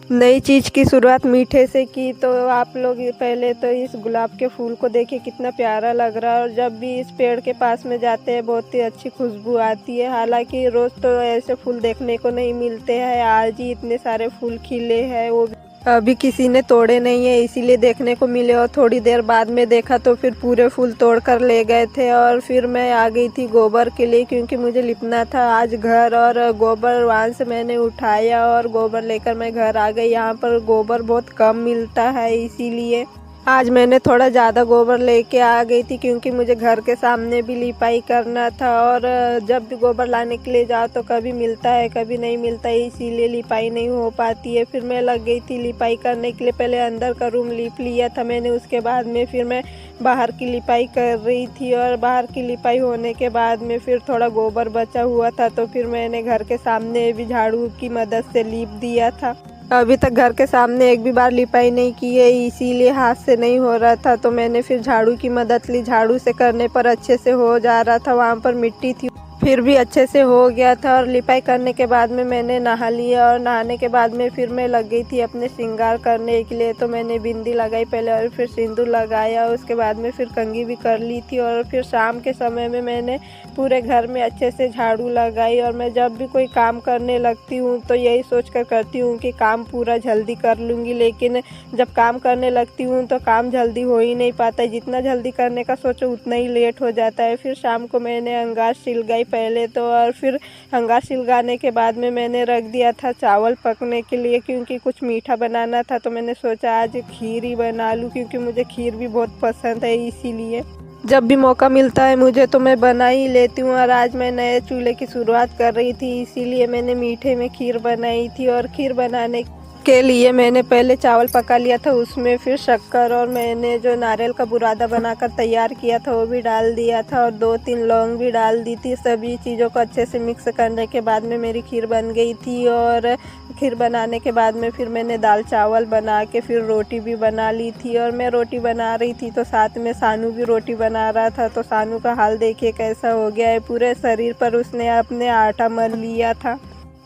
नई चीज़ की शुरुआत मीठे से की तो आप लोग पहले तो इस गुलाब के फूल को देखिए कितना प्यारा लग रहा है। और जब भी इस पेड़ के पास में जाते हैं बहुत ही अच्छी खुशबू आती है। हालांकि रोज़ तो ऐसे फूल देखने को नहीं मिलते हैं, आज ही इतने सारे फूल खिले हैं, वो अभी किसी ने तोड़े नहीं है इसीलिए देखने को मिले। और थोड़ी देर बाद में देखा तो फिर पूरे फूल तोड़ कर ले गए थे। और फिर मैं आ गई थी गोबर के लिए, क्योंकि मुझे लिपना था आज घर। और गोबर वहाँ से मैंने उठाया और गोबर लेकर मैं घर आ गई। यहाँ पर गोबर बहुत कम मिलता है, इसीलिए आज मैंने थोड़ा ज़्यादा गोबर लेके आ गई थी, क्योंकि मुझे घर के सामने भी लिपाई करना था। और जब भी गोबर लाने के लिए जाओ तो कभी मिलता है कभी नहीं मिलता है, इसीलिए लिपाई नहीं हो पाती है। फिर मैं लग गई थी लिपाई करने के लिए। पहले अंदर का रूम लिप लिया था मैंने, उसके बाद में फिर मैं बाहर की लिपाई कर रही थी। और बाहर की लिपाई होने के बाद में फिर थोड़ा गोबर बचा हुआ था तो फिर मैंने घर के सामने भी झाड़ू की मदद से लीप दिया था। अभी तक घर के सामने एक भी बार लिपाई नहीं की है, इसीलिए हाथ से नहीं हो रहा था तो मैंने फिर झाड़ू की मदद ली। झाड़ू से करने पर अच्छे से हो जा रहा था, वहाँ पर मिट्टी थी फिर भी अच्छे से हो गया था। और लिपाई करने के बाद में मैंने नहा लिया। और नहाने के बाद में फिर मैं लग गई थी अपने श्रृंगार करने के लिए। तो मैंने बिंदी लगाई पहले और फिर सिंदूर लगाया, उसके बाद में फिर कंघी भी कर ली थी। और फिर शाम के समय में मैंने पूरे घर में अच्छे से झाड़ू लगाई। और मैं जब भी कोई काम करने लगती हूँ तो यही सोच कर करती हूँ कि काम पूरा जल्दी कर लूँगी, लेकिन जब काम करने लगती हूँ तो काम जल्दी हो ही नहीं पाता है। जितना जल्दी करने का सोचो उतना ही लेट हो जाता है। फिर शाम को मैंने अंगार सिलगाई पहले तो, और फिर अंगार सिलगाने के बाद में मैंने रख दिया था चावल पकने के लिए, क्योंकि कुछ मीठा बनाना था। तो मैंने सोचा आज खीर ही बना लूँ, क्योंकि मुझे खीर भी बहुत पसंद है, इसीलिए जब भी मौका मिलता है मुझे तो मैं बना ही लेती हूँ। और आज मैं नए चूल्हे की शुरुआत कर रही थी, इसीलिए मैंने मीठे में खीर बनाई थी। और खीर बनाने के लिए मैंने पहले चावल पका लिया था, उसमें फिर शक्कर और मैंने जो नारियल का बुरादा बनाकर तैयार किया था वो भी डाल दिया था, और 2-3 लौंग भी डाल दी थी। सभी चीज़ों को अच्छे से मिक्स करने के बाद में मेरी खीर बन गई थी। और खीर बनाने के बाद में फिर मैंने दाल चावल बना के फिर रोटी भी बना ली थी। और मैं रोटी बना रही थी तो साथ में सानू भी रोटी बना रहा था। तो सानू का हाल देखिए कैसा हो गया है, पूरे शरीर पर उसने अपने आटा मल लिया था।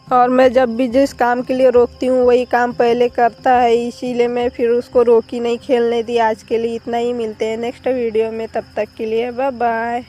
और मैं जब भी जिस काम के लिए रोकती हूँ वही काम पहले करता है, इसीलिए मैं फिर उसको रोकी नहीं, खेलने दी। आज के लिए इतना ही, मिलते हैं नेक्स्ट वीडियो में, तब तक के लिए बाय बाय।